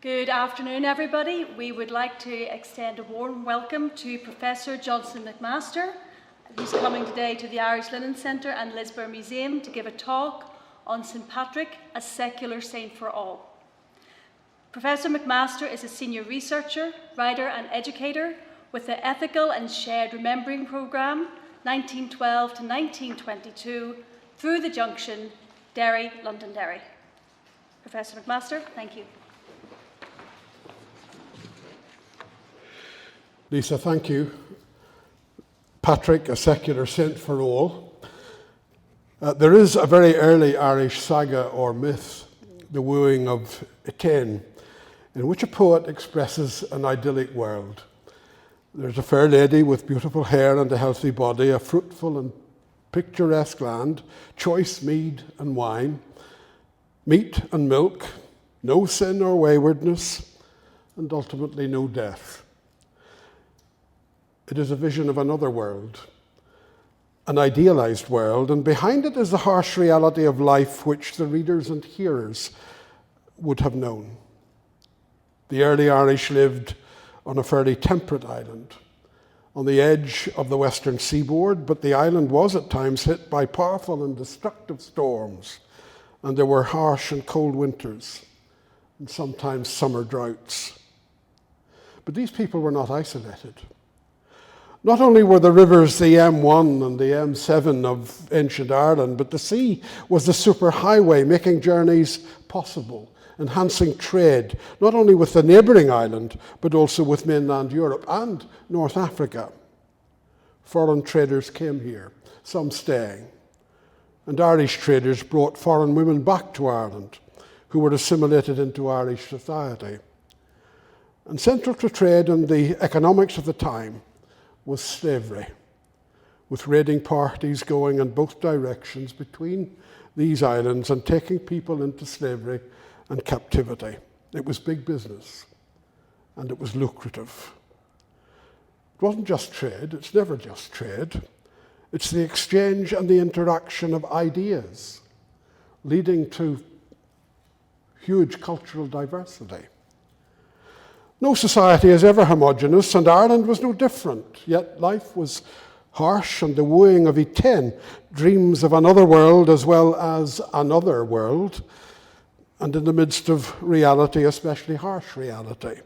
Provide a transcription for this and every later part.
Good afternoon, everybody. We would like to extend a warm welcome to Professor Johnston McMaster, who's coming today to the Irish Linen Centre and Lisburn Museum to give a talk on St Patrick, a secular saint for all. Professor McMaster is a senior researcher, writer and educator with the Ethical and Shared Remembering Programme 1912 to 1922 through the Junction, Derry, Londonderry. Professor McMaster, thank you. Lisa, thank you. Patrick, a secular saint for all. There is a very early Irish saga or myth, the wooing of Etienne, in which a poet expresses an idyllic world. There's a fair lady with beautiful hair and a healthy body, a fruitful and picturesque land, choice mead and wine, meat and milk, no sin or waywardness, and ultimately no death. It is a vision of another world, an idealized world, and behind it is the harsh reality of life which the readers and hearers would have known. The early Irish lived on a fairly temperate island, on the edge of the western seaboard, but the island was at times hit by powerful and destructive storms, and there were harsh and cold winters, and sometimes summer droughts. But these people were not isolated. Not only were the rivers the M1 and the M7 of ancient Ireland, but the sea was the superhighway making journeys possible, enhancing trade, not only with the neighbouring island, but also with mainland Europe and North Africa. Foreign traders came here, some staying, and Irish traders brought foreign women back to Ireland, who were assimilated into Irish society. And central to trade and the economics of the time was slavery, with raiding parties going in both directions between these islands and taking people into slavery and captivity. It was big business, and it was lucrative. It wasn't just trade, it's never just trade. It's the exchange and the interaction of ideas, leading to huge cultural diversity. No society is ever homogeneous, and Ireland was no different, yet life was harsh, and the wooing of Etienne dreams of another world as well as another world, and in the midst of reality, especially harsh reality,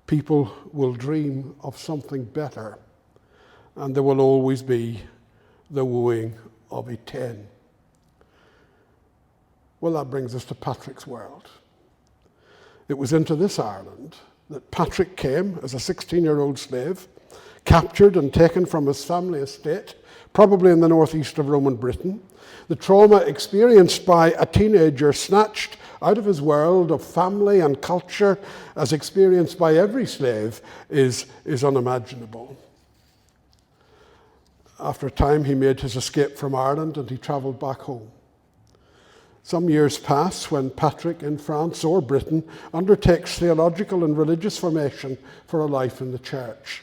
people will dream of something better, and there will always be the wooing of Etienne. Well, that brings us to Patrick's world. It was into this Ireland that Patrick came as a 16-year-old slave, captured and taken from his family estate, probably in the northeast of Roman Britain. The trauma experienced by a teenager snatched out of his world of family and culture, as experienced by every slave, is unimaginable. After a time, he made his escape from Ireland and he travelled back home. Some years pass when Patrick in France or Britain undertakes theological and religious formation for a life in the church.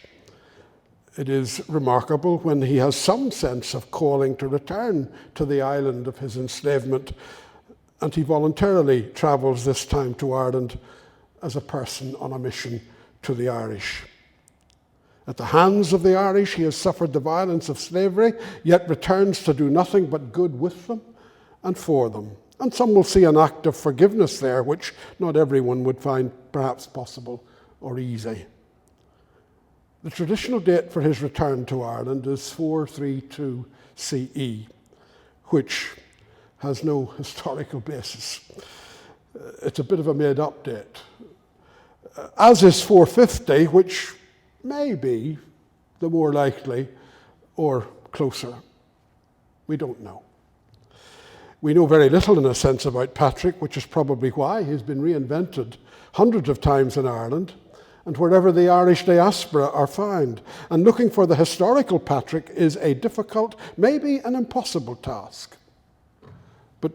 It is remarkable when he has some sense of calling to return to the island of his enslavement, and he voluntarily travels this time to Ireland as a person on a mission to the Irish. At the hands of the Irish, he has suffered the violence of slavery, yet returns to do nothing but good with them and for them. And some will see an act of forgiveness there, which not everyone would find perhaps possible or easy. The traditional date for his return to Ireland is 432 CE, which has no historical basis. It's a bit of a made-up date. As is 450, which may be the more likely or closer. We don't know. We know very little, in a sense, about Patrick, which is probably why he's been reinvented hundreds of times in Ireland and wherever the Irish diaspora are found. And looking for the historical Patrick is a difficult, maybe an impossible task. But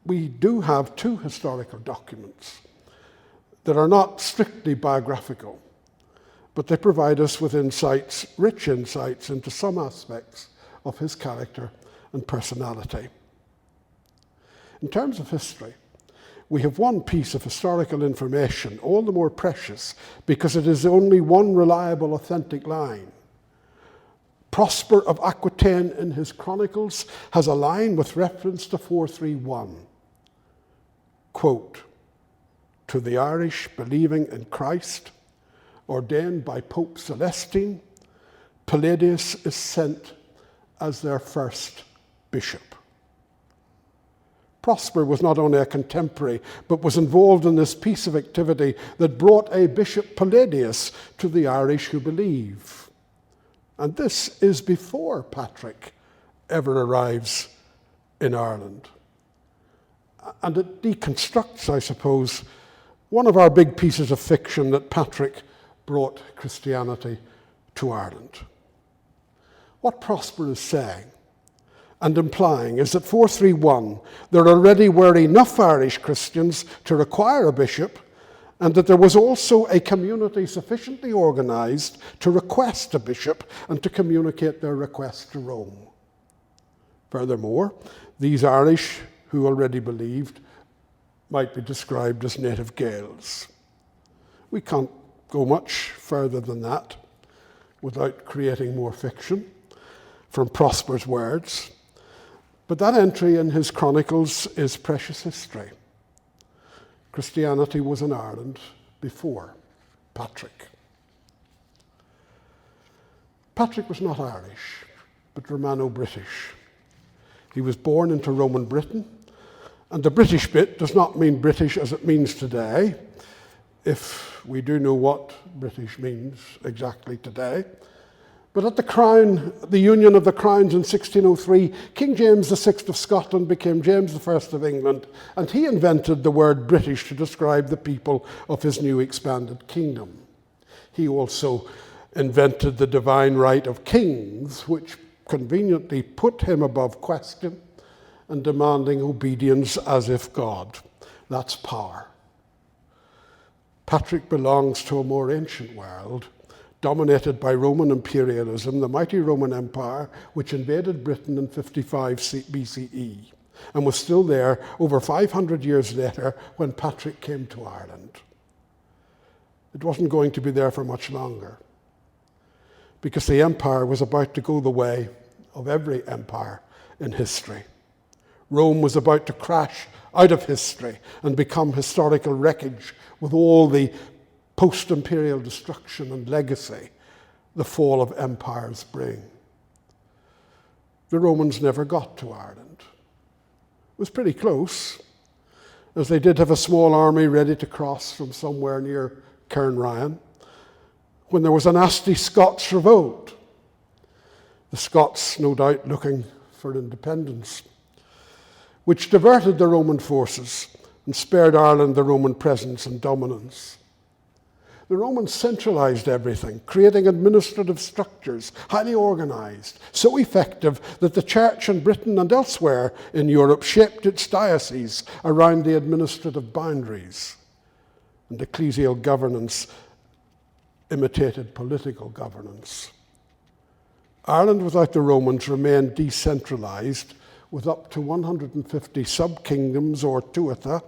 we do have two historical documents that are not strictly biographical, but they provide us with insights, rich insights into some aspects of his character and personality. In terms of history, we have one piece of historical information, all the more precious because it is only one reliable, authentic line. Prosper of Aquitaine in his Chronicles has a line with reference to 431. Quote, "To the Irish believing in Christ, ordained by Pope Celestine, Palladius is sent as their first bishop." Prosper was not only a contemporary, but was involved in this piece of activity that brought a Bishop Palladius to the Irish who believe. And this is before Patrick ever arrives in Ireland. And it deconstructs, I suppose, one of our big pieces of fiction that Patrick brought Christianity to Ireland. What Prosper is saying and implying is that 431, there already were enough Irish Christians to require a bishop, and that there was also a community sufficiently organised to request a bishop and to communicate their request to Rome. Furthermore, these Irish who already believed might be described as native Gaels. We can't go much further than that without creating more fiction from Prosper's words. But that entry in his Chronicles is precious history. Christianity was in Ireland before Patrick. Patrick was not Irish, but Romano-British. He was born into Roman Britain, and the British bit does not mean British as it means today, if we do know what British means exactly today. But at the crown, the union of the crowns in 1603, King James VI of Scotland became James I of England, and he invented the word British to describe the people of his new expanded kingdom. He also invented the divine right of kings, which conveniently put him above question and demanding obedience as if God. That's power. Patrick belongs to a more ancient world, dominated by Roman imperialism, the mighty Roman Empire, which invaded Britain in 55 BCE, and was still there over 500 years later when Patrick came to Ireland. It wasn't going to be there for much longer, because the empire was about to go the way of every empire in history. Rome was about to crash out of history and become historical wreckage with all the post-imperial destruction and legacy the fall of empires bring. The Romans never got to Ireland. It was pretty close, as they did have a small army ready to cross from somewhere near Cairnryan, when there was a nasty Scots revolt. The Scots, no doubt, looking for independence, which diverted the Roman forces and spared Ireland the Roman presence and dominance. The Romans centralized everything, creating administrative structures, highly organized, so effective that the church in Britain and elsewhere in Europe shaped its dioceses around the administrative boundaries. And ecclesial governance imitated political governance. Ireland without the Romans remained decentralized, with up to 150 sub-kingdoms or tuatha,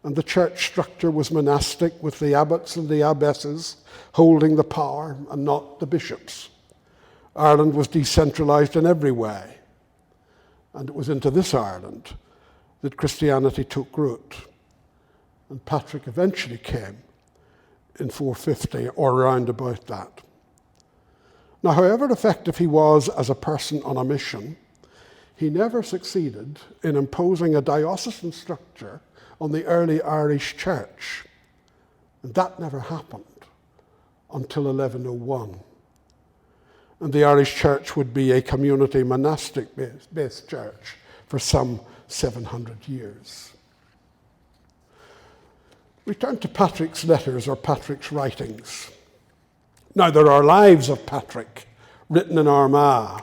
and the church structure was monastic, with the abbots and the abbesses holding the power and not the bishops. Ireland was decentralized in every way, and it was into this Ireland that Christianity took root. And Patrick eventually came in 450 or round about that. Now, however effective he was as a person on a mission, he never succeeded in imposing a diocesan structure on the early Irish church. And that never happened until 1101. And the Irish church would be a community monastic-based church for some 700 years. We turn to Patrick's letters or Patrick's writings. Now, there are lives of Patrick written in Armagh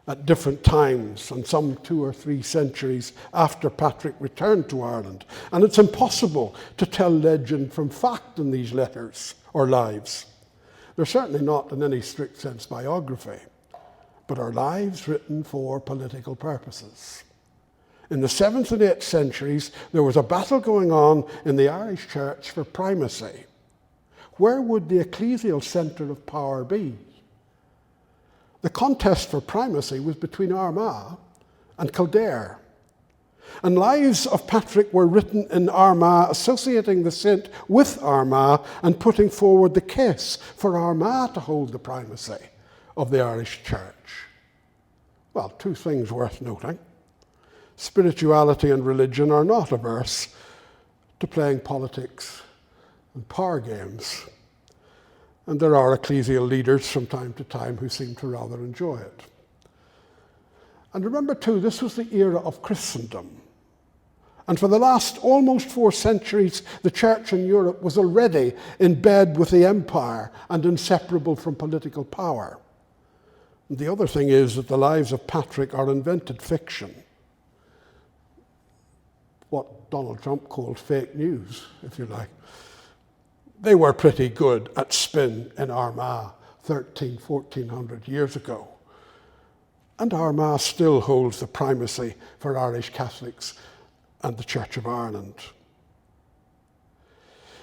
at different times, and some 2 or 3 centuries after Patrick returned to Ireland. And it's impossible to tell legend from fact in these letters or lives. They're certainly not in any strict sense biography, but are lives written for political purposes. In the 7th and 8th centuries, there was a battle going on in the Irish Church for primacy. Where would the ecclesial centre of power be? The contest for primacy was between Armagh and Kildare. And lives of Patrick were written in Armagh, associating the saint with Armagh and putting forward the case for Armagh to hold the primacy of the Irish Church. Well, two things worth noting. Spirituality and religion are not averse to playing politics and power games. And there are ecclesial leaders from time to time who seem to rather enjoy it. And remember too, this was the era of Christendom. And for the last almost 4 centuries, the church in Europe was already in bed with the empire and inseparable from political power. And the other thing is that the lives of Patrick are invented fiction. What Donald Trump called fake news, if you like. They were pretty good at spin in Armagh 1400 years ago. And Armagh still holds the primacy for Irish Catholics and the Church of Ireland.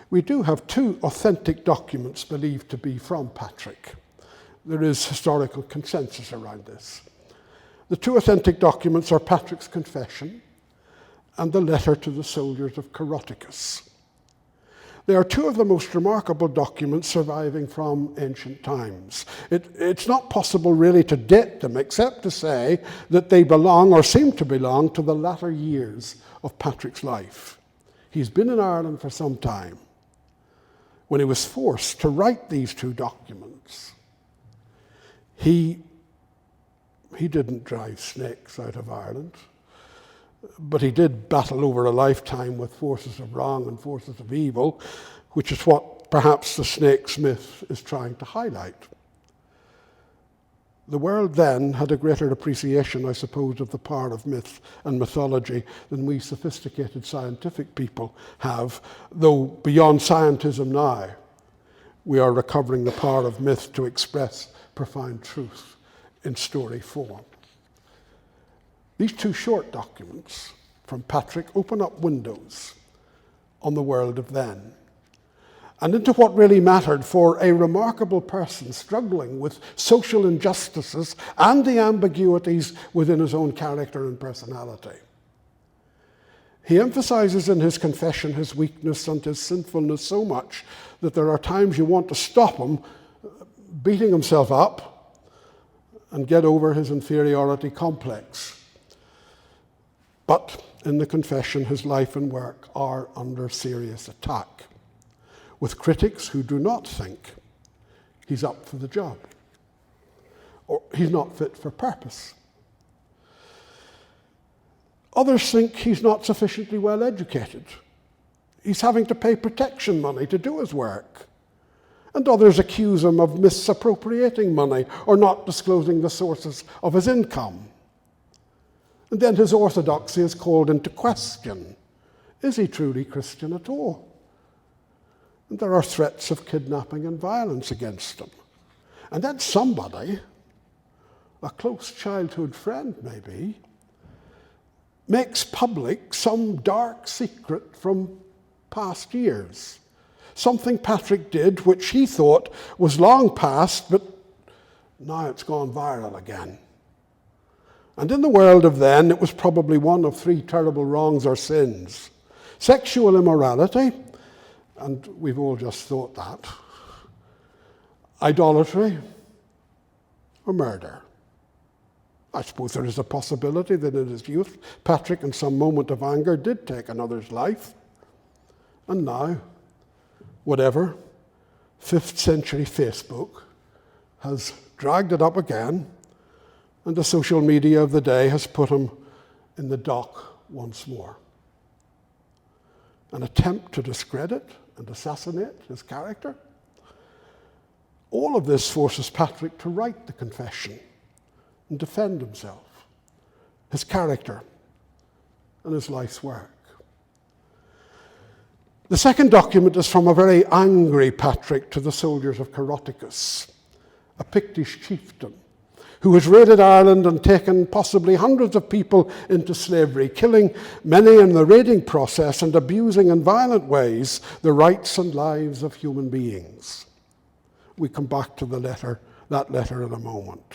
We do have 2 authentic documents believed to be from Patrick. There is historical consensus around this. The 2 authentic documents are Patrick's Confession and the letter to the soldiers of Caroticus. They are 2 of the most remarkable documents surviving from ancient times. It's not possible really to date them, except to say that they belong, or seem to belong, to the latter years of Patrick's life. He's been in Ireland for some time when he was forced to write these 2 documents. He didn't drive snakes out of Ireland, but he did battle over a lifetime with forces of wrong and forces of evil, which is what perhaps the snakes myth is trying to highlight. The world then had a greater appreciation, I suppose, of the power of myth and mythology than we sophisticated scientific people have, though beyond scientism now, we are recovering the power of myth to express profound truth in story form. These 2 short documents from Patrick open up windows on the world of then and into what really mattered for a remarkable person struggling with social injustices and the ambiguities within his own character and personality. He emphasizes in his confession his weakness and his sinfulness so much that there are times you want to stop him beating himself up and get over his inferiority complex. But in the confession, his life and work are under serious attack, with critics who do not think he's up for the job, or he's not fit for purpose. Others think he's not sufficiently well educated. He's having to pay protection money to do his work. And others accuse him of misappropriating money or not disclosing the sources of his income. And then his orthodoxy is called into question. Is he truly Christian at all? And there are threats of kidnapping and violence against him. And then somebody, a close childhood friend maybe, makes public some dark secret from past years. Something Patrick did which he thought was long past, but now it's gone viral again. And in the world of then, it was probably one of 3 terrible wrongs or sins. Sexual immorality, and we've all just thought that. Idolatry, or murder. I suppose there is a possibility that in his youth, Patrick, in some moment of anger, did take another's life. And now, whatever, 5th century Facebook has dragged it up again, and the social media of the day has put him in the dock once more. An attempt to discredit and assassinate his character. All of this forces Patrick to write the confession and defend himself, his character, and his life's work. The second document is from a very angry Patrick to the soldiers of Caroticus, a Pictish chieftain who has raided Ireland and taken possibly hundreds of people into slavery, killing many in the raiding process and abusing in violent ways the rights and lives of human beings. We come back to that letter in a moment.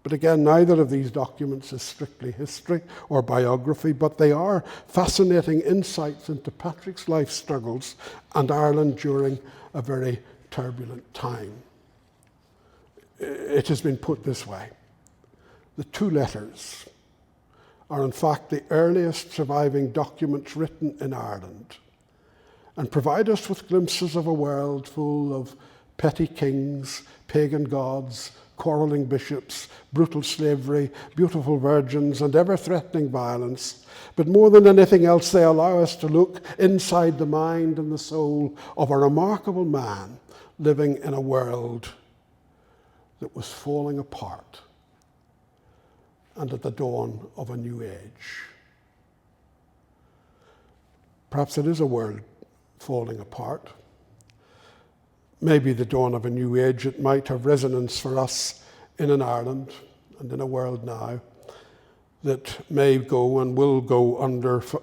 But again, neither of these documents is strictly history or biography, but they are fascinating insights into Patrick's life struggles and Ireland during a very turbulent time. It has been put this way. The two letters are in fact the earliest surviving documents written in Ireland and provide us with glimpses of a world full of petty kings, pagan gods, quarrelling bishops, brutal slavery, beautiful virgins, and ever-threatening violence. But more than anything else, they allow us to look inside the mind and the soul of a remarkable man living in a world that was falling apart and at the dawn of a new age. Perhaps it is a world falling apart. Maybe the dawn of a new age. It might have resonance for us in an Ireland and in a world now that may go and will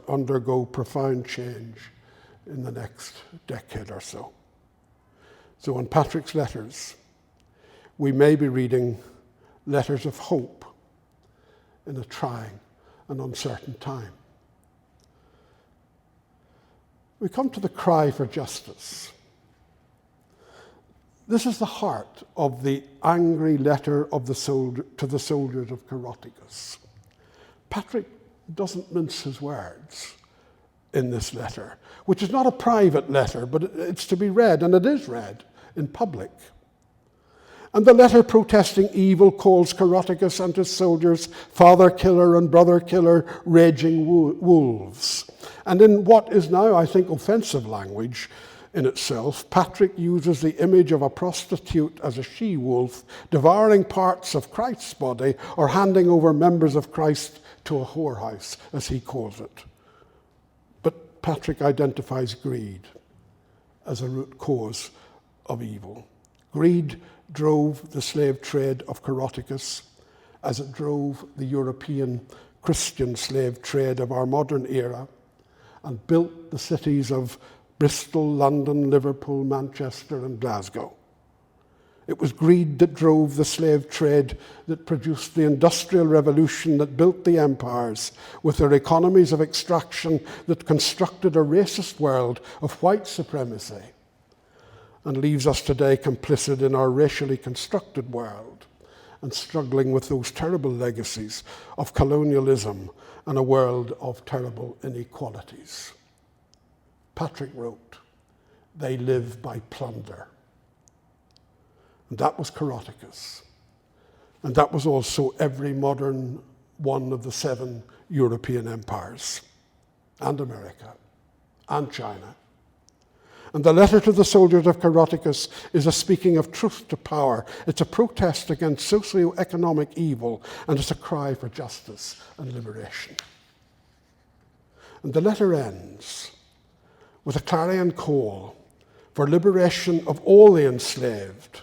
undergo profound change in the next decade or so. So in Patrick's letters, we may be reading letters of hope in a trying and uncertain time. We come to the cry for justice. This is the heart of the angry letter of to the soldiers of Caroticus. Patrick doesn't mince his words in this letter, which is not a private letter, but it's to be read, and it is read in public. And the letter protesting evil calls Caroticus and his soldiers father killer and brother killer, raging wolves. And in what is now, I think, offensive language in itself, Patrick uses the image of a prostitute as a she-wolf, devouring parts of Christ's body or handing over members of Christ to a whorehouse, as he calls it. But Patrick identifies greed as a root cause of evil. Greed drove the slave trade of Caroticus as it drove the European Christian slave trade of our modern era and built the cities of Bristol, London, Liverpool, Manchester, and Glasgow. It was greed that drove the slave trade that produced the Industrial Revolution that built the empires with their economies of extraction that constructed a racist world of white supremacy and leaves us today complicit in our racially constructed world and struggling with those terrible legacies of colonialism and a world of terrible inequalities. Patrick wrote, "They live by plunder." And that was Caroticus. And that was also every modern one of the 7 European empires, and America, and China. And the letter to the soldiers of Caroticus is a speaking of truth to power. It's a protest against socio-economic evil, and it's a cry for justice and liberation. And the letter ends with a clarion call for liberation of all the enslaved.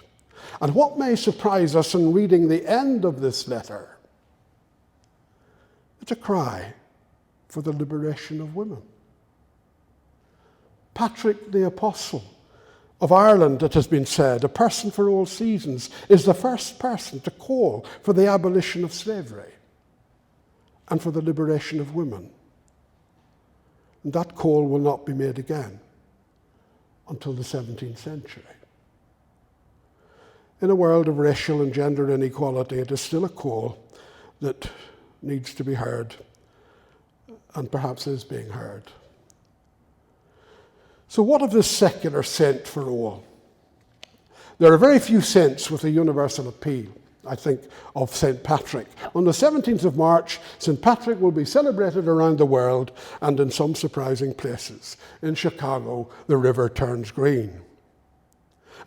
And what may surprise us in reading the end of this letter, it's a cry for the liberation of women. Patrick the Apostle of Ireland, it has been said, a person for all seasons, is the first person to call for the abolition of slavery and for the liberation of women. And that call will not be made again until the 17th century. In a world of racial and gender inequality, it is still a call that needs to be heard and perhaps is being heard. So what of this secular saint for all? There are very few saints with a universal appeal, I think, of St. Patrick. On the 17th of March, St. Patrick will be celebrated around the world and in some surprising places. In Chicago, the river turns green.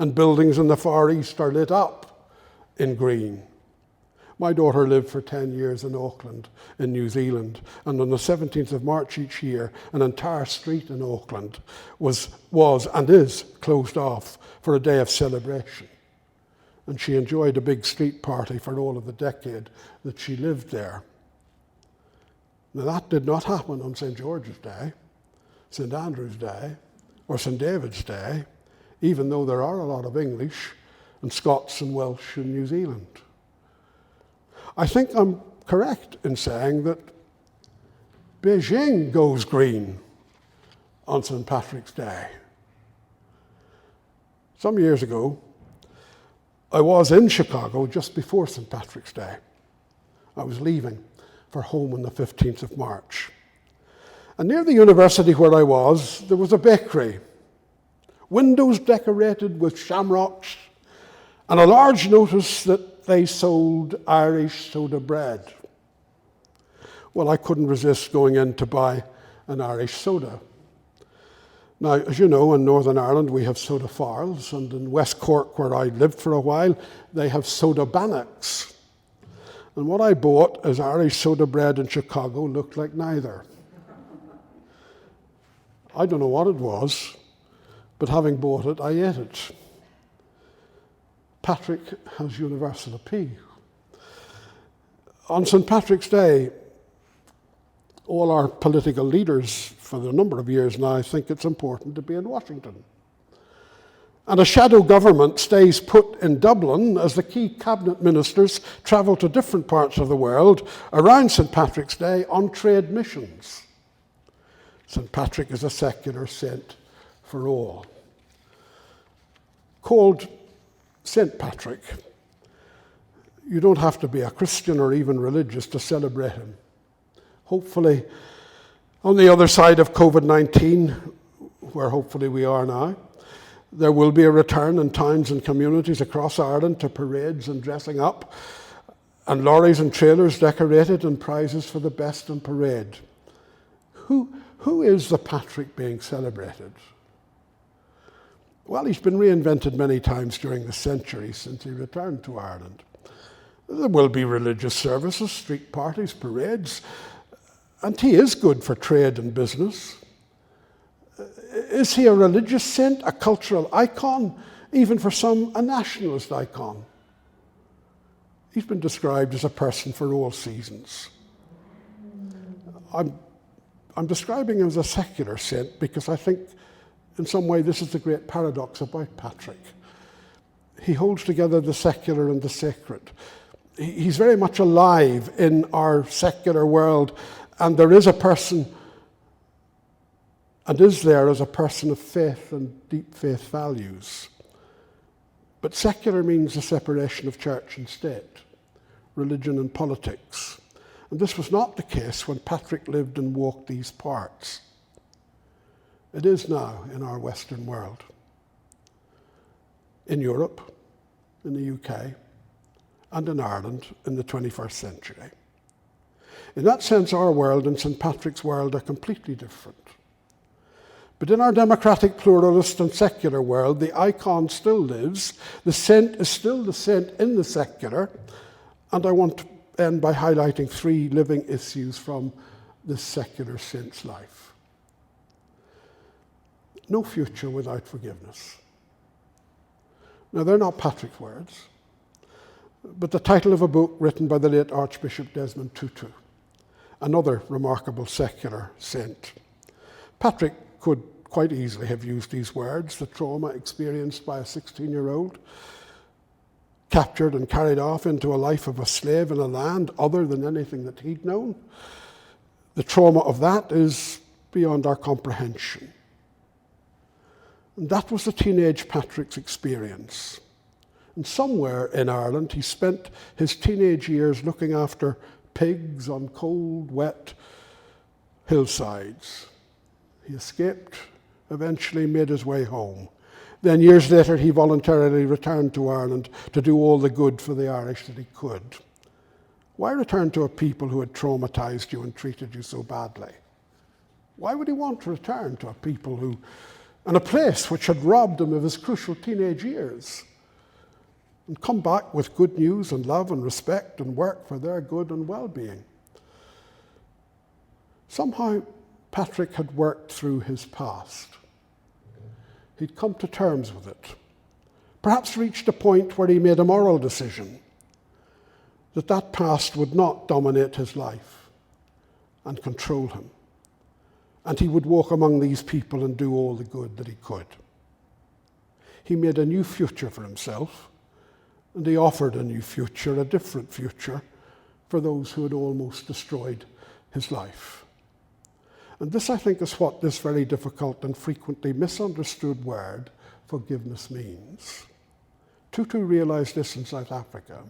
And buildings in the Far East are lit up in green. My daughter lived for 10 years in Auckland, in New Zealand, and on the 17th of March each year, an entire street in Auckland was and is closed off for a day of celebration. and she enjoyed a big street party for all of the decade that she lived there. Now that did not happen on St. George's Day, St. Andrew's Day, or St. David's Day, even though there are a lot of English and Scots and Welsh in New Zealand. I think I'm correct in saying that Beijing goes green on St. Patrick's Day. Some years ago, I was in Chicago just before St. Patrick's Day. I was leaving for home on the 15th of March. And near the university where I was, there was a bakery, windows decorated with shamrocks, and a large notice that they sold Irish soda bread. Well, I couldn't resist going in to buy an Irish soda. Now, as you know, in Northern Ireland we have soda farls, and in West Cork, where I lived for a while, they have soda bannocks. And what I bought as Irish soda bread in Chicago looked like neither. I don't know what it was, but having bought it, I ate it. Patrick has universal appeal. On St. Patrick's Day, all our political leaders for a number of years now think it's important to be in Washington. And a shadow government stays put in Dublin as the key cabinet ministers travel to different parts of the world around St. Patrick's Day on trade missions. St. Patrick is a secular saint for all. Called St. Patrick, you don't have to be a Christian or even religious to celebrate him. Hopefully, on the other side of COVID-19, where hopefully we are now, there will be a return in towns and communities across Ireland to parades and dressing up, and lorries and trailers decorated and prizes for the best on parade. Who is the Patrick being celebrated? Well, he's been reinvented many times during the century since he returned to Ireland. There will be religious services, street parties, parades, and he is good for trade and business. Is he a religious saint, a cultural icon, even for some a nationalist icon? He's been described as a person for all seasons. I'm describing him as a secular saint because I think in some way this is the great paradox about Patrick. He holds together the secular and the sacred. He's very much alive in our secular world, and there is a person, and is there as a person of faith and deep faith values. But secular means the separation of church and state, religion and politics. And this was not the case when Patrick lived and walked these parts. It is now in our Western world, in Europe, in the UK, and in Ireland in the 21st century. In that sense, our world and St. Patrick's world are completely different. But in our democratic, pluralist and secular world, the icon still lives, the saint is still the saint in the secular, and I want to end by highlighting three living issues from this secular saint's life. No future without forgiveness. Now, they're not Patrick's words, but the title of a book written by the late Archbishop Desmond Tutu, another remarkable secular saint. Patrick could quite easily have used these words, the trauma experienced by a 16-year-old, captured and carried off into a life of a slave in a land other than anything that he'd known. The trauma of that is beyond our comprehension. And that was the teenage Patrick's experience. And somewhere in Ireland, he spent his teenage years looking after pigs on cold, wet hillsides. He escaped, eventually made his way home. Then years later, he voluntarily returned to Ireland to do all the good for the Irish that he could. Why return to a people who had traumatized you and treated you so badly? Why would he want to return to a people who, and a place which had robbed him of his crucial teenage years, and come back with good news and love and respect and work for their good and well-being? Somehow, Patrick had worked through his past. He'd come to terms with it. perhaps reached a point where he made a moral decision that that past would not dominate his life and control him, and he would walk among these people and do all the good that he could. He made a new future for himself, and he offered a new future, a different future, for those who had almost destroyed his life. And this, I think, is what this very difficult and frequently misunderstood word forgiveness means. Tutu realized this in South Africa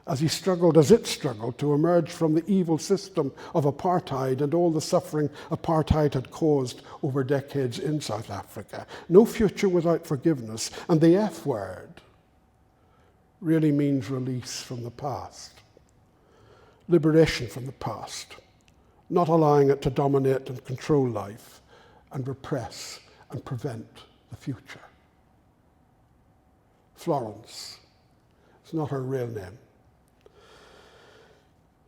as it struggled to emerge from the evil system of apartheid and all the suffering apartheid had caused over decades in South Africa. No future without forgiveness. And the F word really means release from the past, liberation from the past, not allowing it to dominate and control life and repress and prevent the future. Florence, it's not her real name.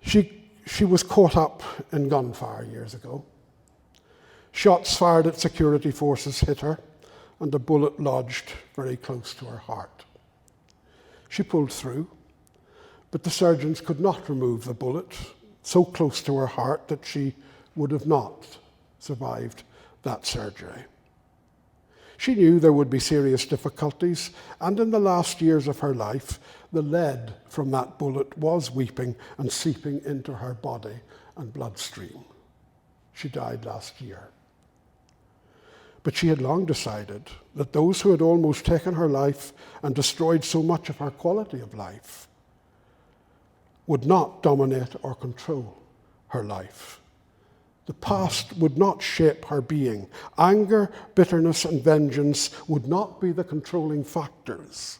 She was caught up in gunfire years ago. Shots fired at security forces hit her, and a bullet lodged very close to her heart. She pulled through, but the surgeons could not remove the bullet so close to her heart that she would have not survived that surgery. She knew there would be serious difficulties, and in the last years of her life, the lead from that bullet was weeping and seeping into her body and bloodstream. She died last year. But she had long decided that those who had almost taken her life and destroyed so much of her quality of life would not dominate or control her life. The past would not shape her being. Anger, bitterness, and vengeance would not be the controlling factors.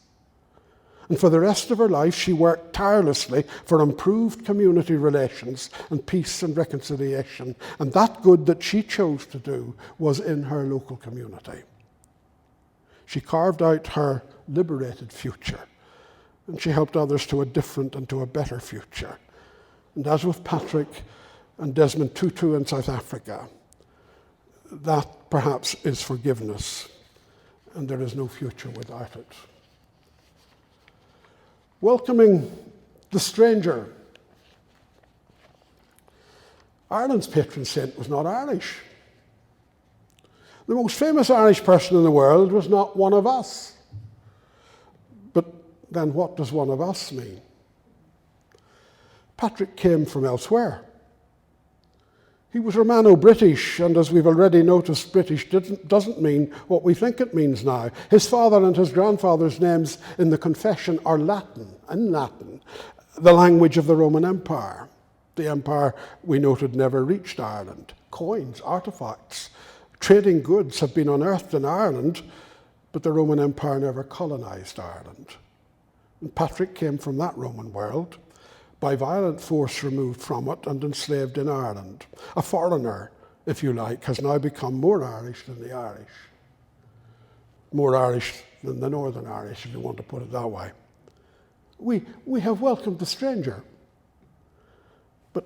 And for the rest of her life, she worked tirelessly for improved community relations and peace and reconciliation. And that good that she chose to do was in her local community. She carved out her liberated future, and she helped others to a different and to a better future. And as with Patrick and Desmond Tutu in South Africa, that perhaps is forgiveness, and there is no future without it. Welcoming the stranger. Ireland's patron saint was not Irish. The most famous Irish person in the world was not one of us. But then what does one of us mean? Patrick came from elsewhere. He was Romano-British, and as we've already noticed, British doesn't mean what we think it means now. His father and his grandfather's names in the confession are Latin, the language of the Roman Empire. The empire, we noted, never reached Ireland. Coins, artifacts, trading goods have been unearthed in Ireland, but the Roman Empire never colonized Ireland. And Patrick came from that Roman world, by violent force removed from it and enslaved in Ireland. A foreigner, if you like, has now become more Irish than the Irish. More Irish than the Northern Irish, if you want to put it that way. We have welcomed the stranger, but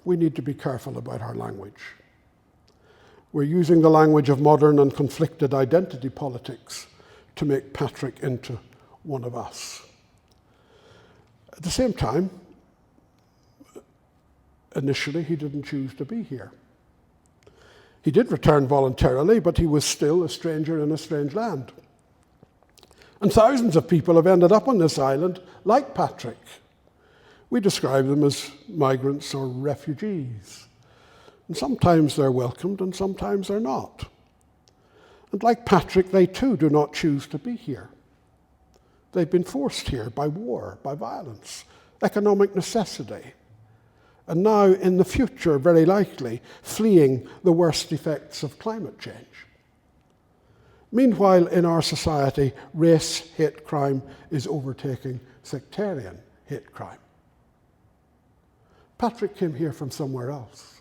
we need to be careful about our language. We're using the language of modern and conflicted identity politics to make Patrick into one of us. At the same time, initially, he didn't choose to be here. He did return voluntarily, but he was still a stranger in a strange land. And thousands of people have ended up on this island like Patrick. We describe them as migrants or refugees. And sometimes they're welcomed and sometimes they're not. And like Patrick, they too do not choose to be here. They've been forced here by war, by violence, economic necessity. And now, in the future, very likely, fleeing the worst effects of climate change. Meanwhile, in our society, race hate crime is overtaking sectarian hate crime. Patrick came here from somewhere else.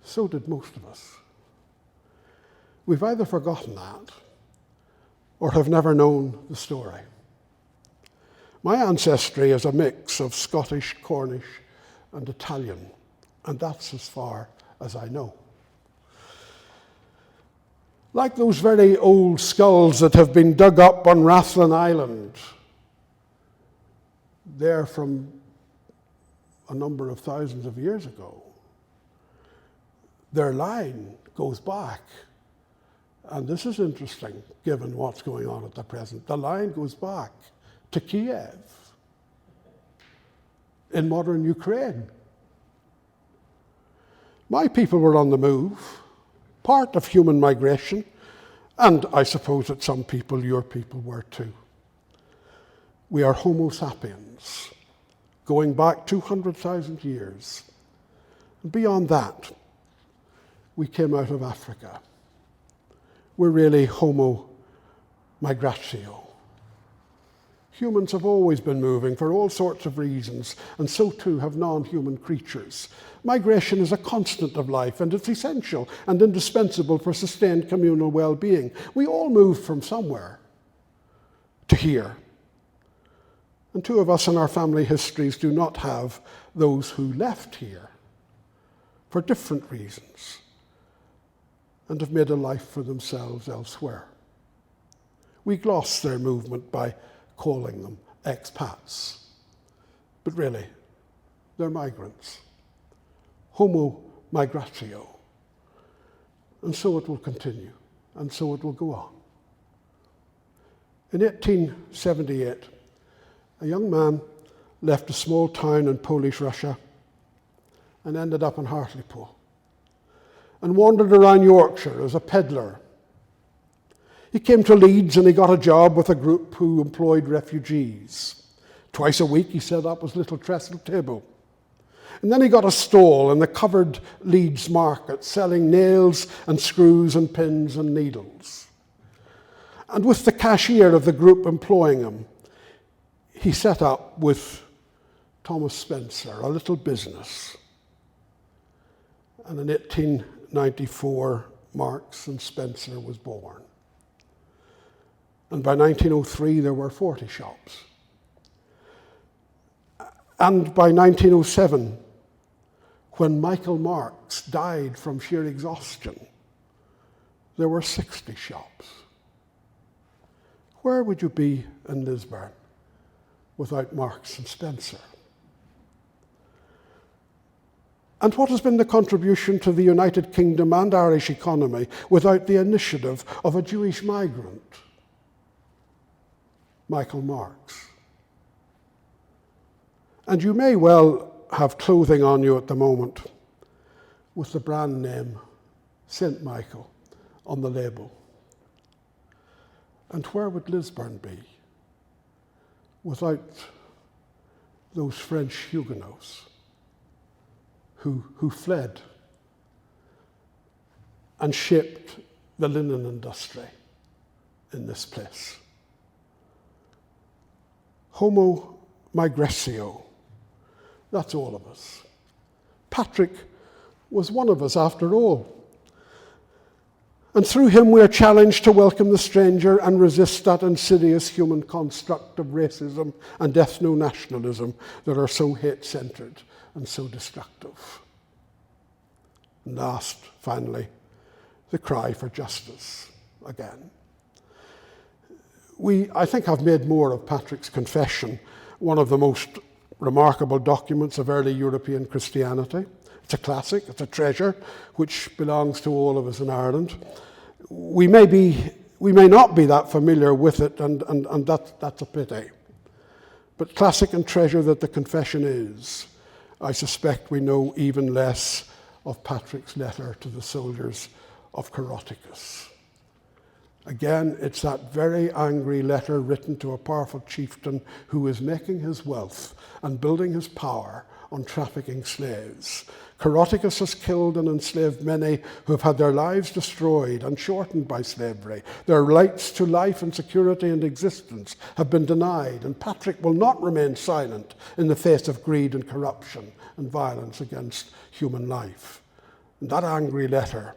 So did most of us. We've either forgotten that or have never known the story. My ancestry is a mix of Scottish, Cornish, and Italian, and that's as far as I know. Like those very old skulls that have been dug up on Rathlin Island. They're from a number of thousands of years ago. Their line goes back. And this is interesting, given what's going on at the present. The line goes back to Kiev in modern Ukraine. My people were on the move, part of human migration, and I suppose that some people, your people, were too. We are Homo sapiens, going back 200,000 years. And beyond that, we came out of Africa. We're really Homo migratio. Humans have always been moving for all sorts of reasons, and so too have non-human creatures. Migration is a constant of life, and it's essential and indispensable for sustained communal well-being. We all move from somewhere to here. And two of us in our family histories do not have those who left here for different reasons and have made a life for themselves elsewhere. We gloss their movement by calling them expats, but really, they're migrants. Homo migratio. And so it will continue, and so it will go on. In 1878, a young man left a small town in Polish Russia and ended up in Hartlepool and wandered around Yorkshire as a peddler. He came to Leeds and he got a job with a group who employed refugees. Twice a week he set up his little trestle table. And then he got a stall in the covered Leeds market selling nails and screws and pins and needles. And with the cashier of the group employing him, he set up with Thomas Spencer a little business. And in 1894, Marks and Spencer was born. And by 1903, there were 40 shops. And by 1907, when Michael Marks died from sheer exhaustion, there were 60 shops. Where would you be in Lisburn without Marks and Spencer? And what has been the contribution to the United Kingdom and Irish economy without the initiative of a Jewish migrant, Michael Marks? And you may well have clothing on you at the moment with the brand name St. Michael on the label. And where would Lisburn be without those French Huguenots who fled and shaped the linen industry in this place? Homo migratio. That's all of us. Patrick was one of us after all. And through him we are challenged to welcome the stranger and resist that insidious human construct of racism and ethno-nationalism that are so hate-centred and so destructive. And last, finally, the cry for justice again. I think I've made more of Patrick's Confession, one of the most remarkable documents of early European Christianity. It's a classic, it's a treasure, which belongs to all of us in Ireland. We may not be that familiar with it, and that's a pity. But classic and treasure that the Confession is, I suspect we know even less of Patrick's letter to the soldiers of Caroticus. Again, it's that very angry letter written to a powerful chieftain who is making his wealth and building his power on trafficking slaves. Caroticus has killed and enslaved many who have had their lives destroyed and shortened by slavery. Their rights to life and security and existence have been denied, and Patrick will not remain silent in the face of greed and corruption and violence against human life. And that angry letter,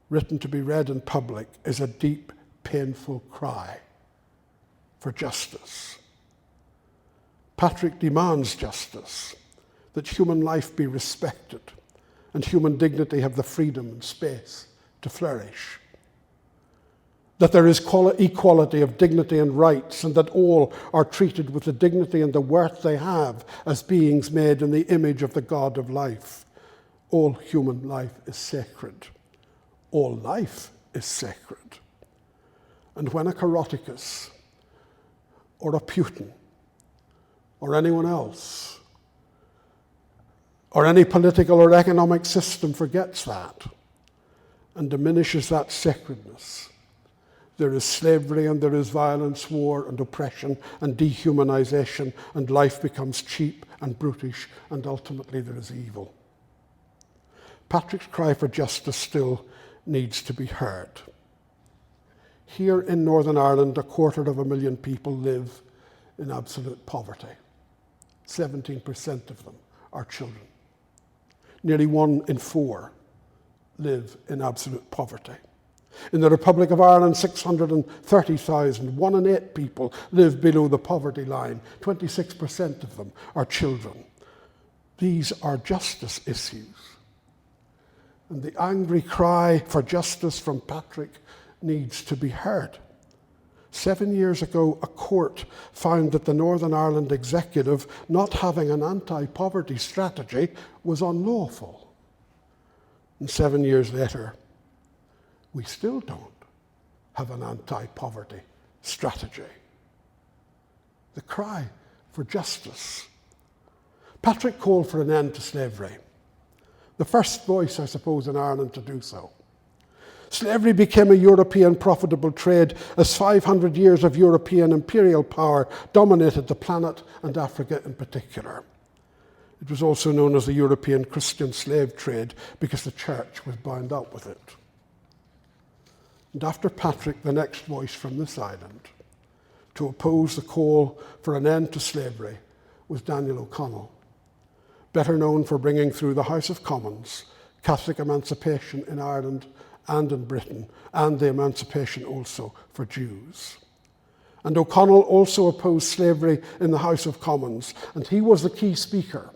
written to be read in public, is a deep, painful cry for justice. Patrick demands justice, that human life be respected and human dignity have the freedom and space to flourish. that there is equality of dignity and rights, and that all are treated with the dignity and the worth they have as beings made in the image of the God of life. All human life is sacred. All life is sacred. And when a Caroticus or a Putin or anyone else or any political or economic system forgets that and diminishes that sacredness, there is slavery and there is violence, war and oppression and dehumanization, and life becomes cheap and brutish, and ultimately there is evil. Patrick's cry for justice still needs to be heard. Here in Northern Ireland, 250,000 people live in absolute poverty. 17% of them are children. Nearly 1 in 4 live in absolute poverty. In the Republic of Ireland, 630,000, 1 in 8 people live below the poverty line. 26% of them are children. These are justice issues. And the angry cry for justice from Patrick needs to be heard. 7 years ago, a court found that the Northern Ireland Executive not having an anti-poverty strategy was unlawful. And 7 years later, we still don't have an anti-poverty strategy. The cry for justice. Patrick called for an end to slavery. The first voice, I suppose, in Ireland to do so. Slavery became a European profitable trade as 500 years of European imperial power dominated the planet, and Africa in particular. It was also known as the European Christian slave trade because the church was bound up with it. And after Patrick, the next voice from this island to oppose the call for an end to slavery was Daniel O'Connell, better known for bringing through the House of Commons Catholic emancipation in Ireland and in Britain, and the emancipation also for Jews. And O'Connell also opposed slavery in the House of Commons, and he was the key speaker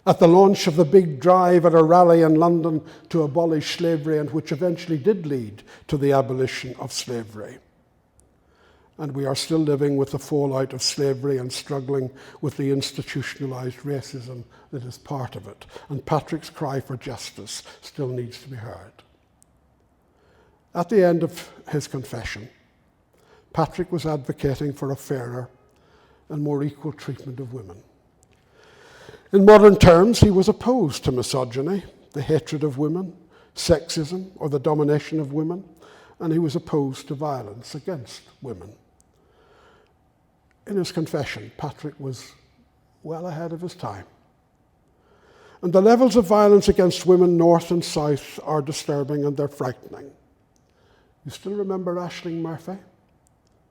at the launch of the big drive at a rally in London to abolish slavery, and which eventually did lead to the abolition of slavery. And we are still living with the fallout of slavery and struggling with the institutionalized racism that is part of it. And Patrick's cry for justice still needs to be heard. At the end of his confession, Patrick was advocating for a fairer and more equal treatment of women. In modern terms, he was opposed to misogyny, the hatred of women, sexism, or the domination of women, and he was opposed to violence against women. In his confession, Patrick was well ahead of his time. And the levels of violence against women north and south are disturbing, and they're frightening. You still remember Aisling Murphy,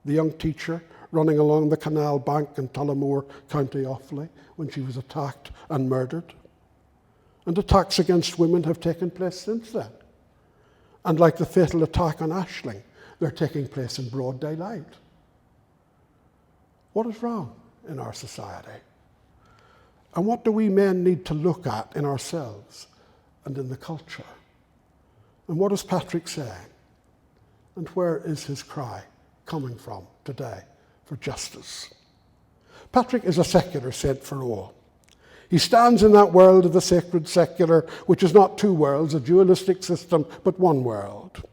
the young teacher running along the canal bank in Tullamore, County Offaly, when she was attacked and murdered? And attacks against women have taken place since then. And like the fatal attack on Aisling, they're taking place in broad daylight. What is wrong in our society? And what do we men need to look at in ourselves and in the culture? And what is Patrick saying? And where is his cry coming from today for justice? Patrick is a secular saint for all. He stands in that world of the sacred secular, which is not two worlds, a dualistic system, but one world.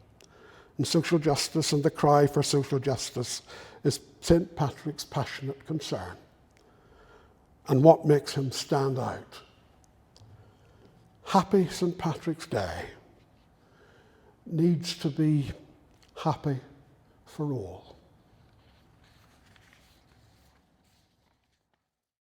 And social justice and the cry for social justice is St. Patrick's passionate concern. And what makes him stand out? Happy St. Patrick's Day needs to be happy for all.